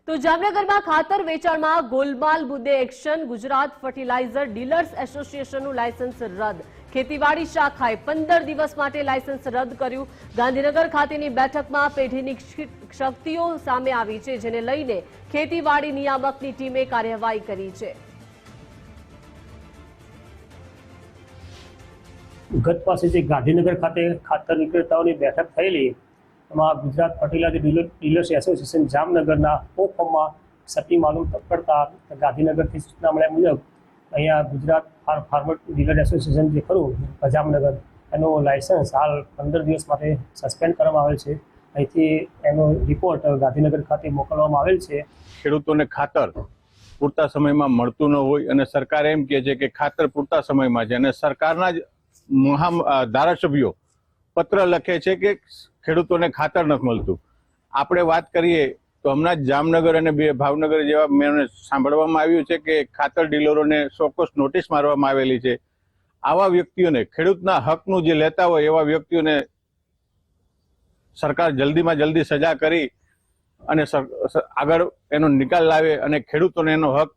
તો જામનગરમાં ખાતર વેચાણમાં ગોલમાલ મુદ્દે એક્શન. ગુજરાત ફર્ટિલાઇઝર ડીલર્સ એસોસિએશનનું લાયસન્સ રદ. ખેતીવાડી શાખાએ 15 દિવસ માટે લાયસન્સ રદ કર્યું. ગાંધીનગર ખાતેની બેઠકમાં પેઢીની શક્તિઓ સામે આવી છે, જેને લઈને ખેતીવાડી નિયામકની ટીમે કાર્યવાહી કરી છે. ગત પાસે જે ગાંધીનગર ખાતે ખાતર વિક્રેતાઓની બેઠક થયેલી, એમાં ગુજરાત ફર્ટિલાઇઝર ડીલર્સ એસોસિએશન જામનગરના ફોર્મમાં સટ્ટી માલુમ કરતા ગાંધીનગરથી સૂચના મળ્યા મુજબ અહીંયા ગુજરાત ફાર્મર ડીલર એસોસિએશન જે ખરું જામનગર, એનું લાયસન્સ હાલ 15 દિવસ માટે સસ્પેન્ડ કરવામાં આવેલ છે. અહીંથી એનો રિપોર્ટ ગાંધીનગર ખાતે મોકલવામાં આવેલ છે. ખેડૂતોને ખાતર પૂરતા સમયમાં મળતું ન હોય અને સરકાર એમ કહે છે કે ખાતર પૂરતા સમયમાં છે, અને સરકારના જ ધારાસભ્યો પત્ર લખે છે કે ખેડૂતોને ખાતર નથી મળતું. આપણે વાત કરીએ તો હમણાં જ જામનગર અને ભાવનગર જેવા મેં સાંભળવામાં આવ્યું છે કે ખાતર ડીલરોને ચોક્કસ નોટિસ મારવામાં આવેલી છે. આવા વ્યક્તિઓને, ખેડૂતના હકનું જે લેતા હોય એવા વ્યક્તિઓને સરકાર જલ્દીમાં જલ્દી સજા કરી અને આગળ એનો નિકાલ લાવે અને ખેડૂતોને એનો હક